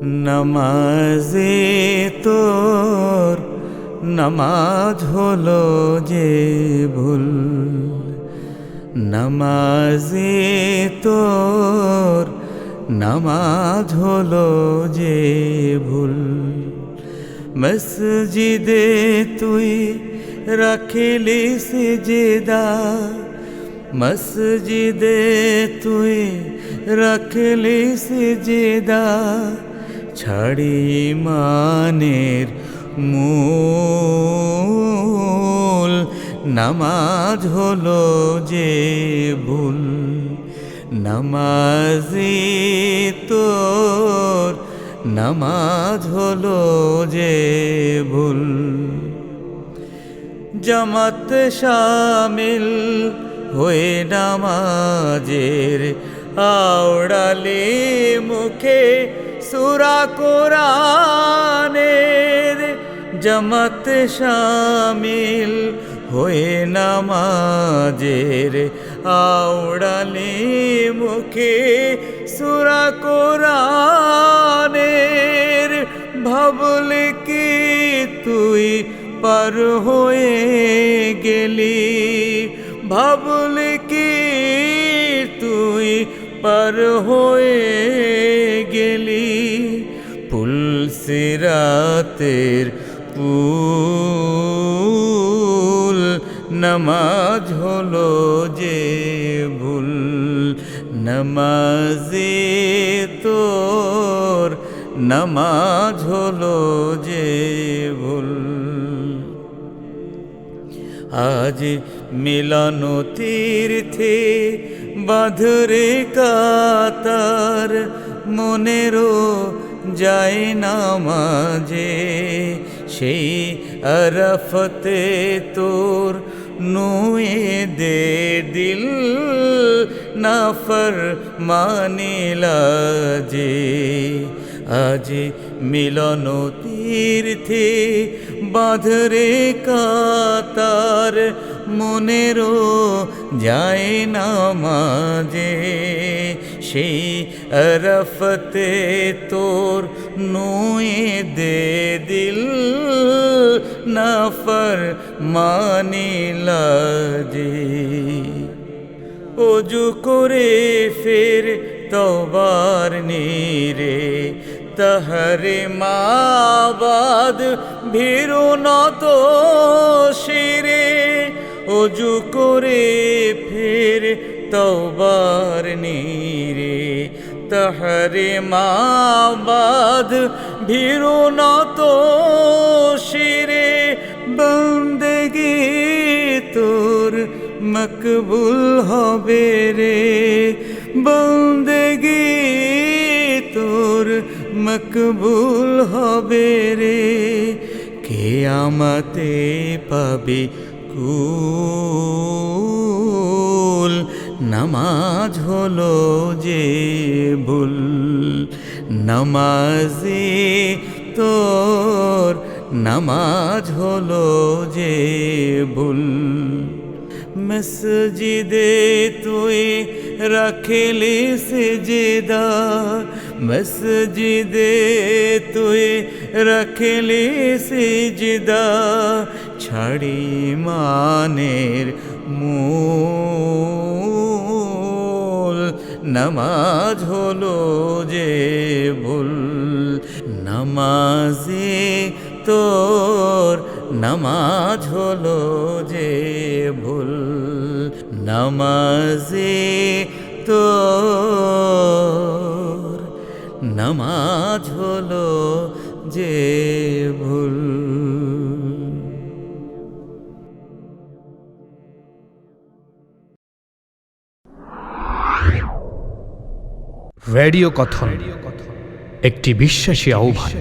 নামাজে তোর নামাজ হলো যে ভুল, নামাজে তোর নামাজ হলো যে ভুল। মসজিদে তুই রাখিলি সিজদা, মসজিদে তুই রাখলি সিজদা, ছাড়ি মানের মূল। নামাজ হলো যে ভুল, নামাজি তোর নামাজ হলো যে ভুল। জামাত শামিল হয়ে নামাজের আওড়ালে মুখে সূরা কোরআনের, জামাত শামিল হয়ে নামাজের আওড়ালে মুখে সূরা কোরআনের। ভাবলে কি তুই পার হয়ে গেলি, ভাবলে কি তুই পার হয়ে গেলি, পুলসিরাতের পুল। নামাজ হলো যে ভুল, নামাজে তোর নামাজ হলো যে ভুল। আজ মিলন তীর্থে বাঁধরে কাতার, মনেরও যায় নামাজে সেই আরাফতে তোর নুয়ে দে দিল না ফরমানিলা যে। আজ মিলন তীর্থে বাঁধরে কাতার, মনেরও যায় নামাজে সেই আরাফতে তোর নুয়ে দে দিল না ফরমানিলা যে। ওযু করে ফের তওবার নীরে তাহারে মাবাদ ভীরু নত শিরে। ওযু করে ফের তওবার নীরে তাহারে মাবাদ ভীরু নত শিরে। বন্দেগি তোর মকবুল হবে রে, বন্দেগি তোর মকবুল হবে রে। কিয়ামতে পাবে কুল, নামাজ হলো যে ভুল, নামাজে তোর নামাজ হলো যে ভুল। মসজিদে তুই রাখলি সিজদা, মসজিদে তুই রাখলি সিজদা, ছাড়ি মানের মূল। নামাজ হলো যে ভুল, নামাজে তোর নামাজ হলো যে ভুল, নামাজে তোর নামাজ হলো যে ভুল। রেডিও কথন একটি বিশ্বাসী আহ্বান।